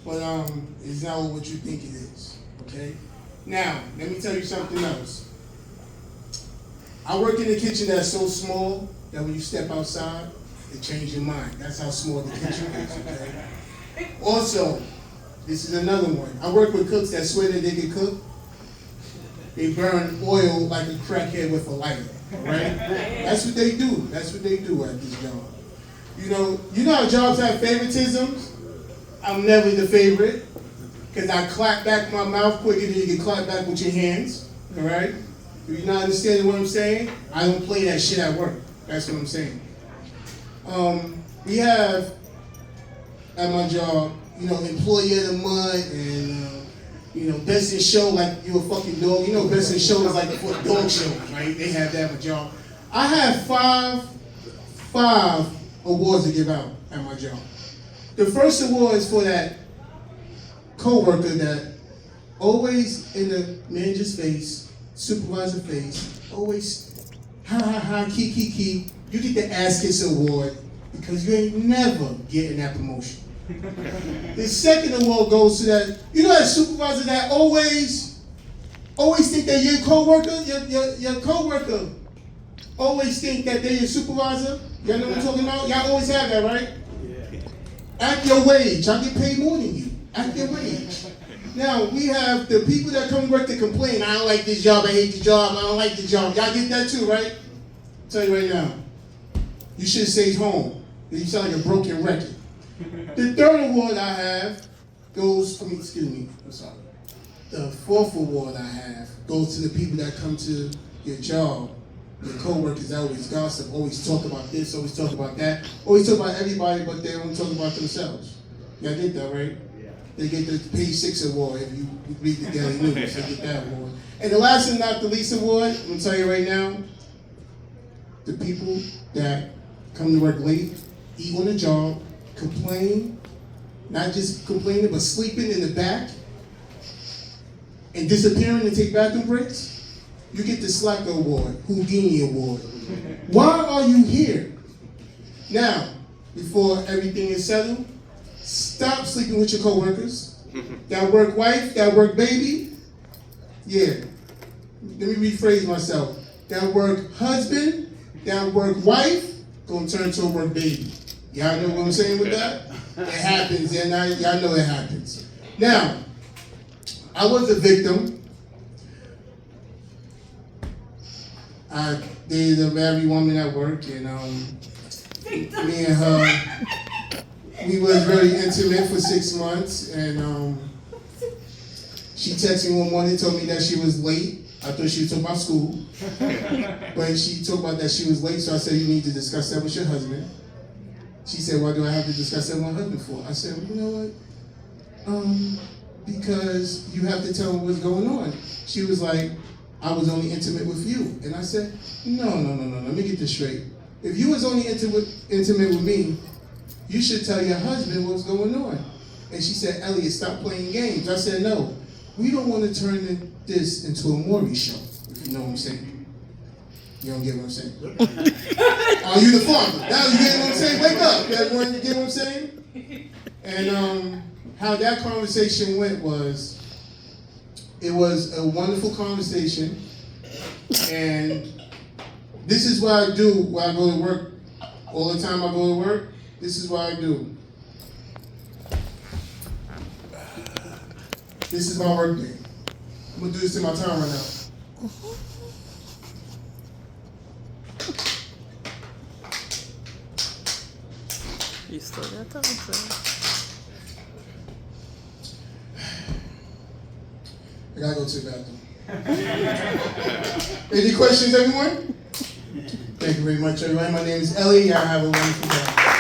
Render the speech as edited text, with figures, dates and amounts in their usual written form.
but it's not what you think it is. Okay. Now, let me tell you something else. I work in a kitchen that's so small that when you step outside, it changes your mind. That's how small the kitchen is. Okay. Also, this is another one. I work with cooks that swear that they can cook. They burn oil like a crackhead with a lighter. Right? That's what they do. That's what they do at this job. You know how jobs have favoritisms? I'm never the favorite because I clap back my mouth quicker than you can clap back with your hands. All right? If you're not understanding what I'm saying, I don't play that shit at work. That's what I'm saying. We have at my job, employee of the month and best in show like you a fucking dog. Best in show is like for dog shows, right? They have that at my job. I have five awards to give out at my job. The first award is for that co-worker that always in the manager's face, supervisor face, always ha, key. You get the ass kiss award because you ain't never getting that promotion. The second award goes to that supervisor that always think that your co-worker, your co-worker always think that they're your supervisor. Y'all know what I'm talking about? Y'all always have that, right? Yeah. Act your wage. I get paid more than you. Act your wage. Now, we have the people that come to work to complain. I don't like this job. I hate the job. I don't like the job. Y'all get that too, right? I'll tell you right now. You should have stayed home. You sound like a broken record. The third award I have goes, I'm sorry. The fourth award I have goes to the people that come to your job. Your co-workers always gossip, always talk about this, always talk about that, always talk about everybody, but they don't talk about themselves. Y'all get that, right? Yeah. They get the page 6 award if you read the Daily News. They get that award. And the last and not the least award, I'm gonna tell you right now, the people that come to work late, eat on the job, complain, not just complaining, but sleeping in the back, and disappearing to take bathroom breaks. You get the Slacker Award, Houdini Award. Why are you here? Now, before everything is settled, stop sleeping with your coworkers. That work wife, that work baby. Yeah. Let me rephrase myself. That work husband, that work wife, gonna turn to a work baby. Y'all know what I'm saying with that? It happens, and y'all know it happens. Now, I was a victim. I dated a married woman at work, and me and her, we was very intimate for 6 months, and she texted me one morning and told me that she was late. I thought she was talking about school, but she talked about that she was late, so I said, you need to discuss that with your husband. She said, why do I have to discuss that with my husband for? I said, well, you know what? Because you have to tell him what's going on. She was like, I was only intimate with you. And I said, no, let me get this straight. If you was only intimate with me, you should tell your husband what's going on. And she said, Elliot, stop playing games. I said, no, we don't want to turn this into a Maury show, if you know what I'm saying. You don't get what I'm saying? Are you the father? Now you get what I'm saying? Wake up, everyone, you get what I'm saying? And how that conversation went was, it was a wonderful conversation, and this is what I do when I go to work. All the time I go to work, this is what I do. This is my work day. I'm gonna do this in my time right now. You still got time, sir. I gotta go to the bathroom. Any questions, everyone? Thank you very much, everyone. My name is Ellie. Y'all have a wonderful day.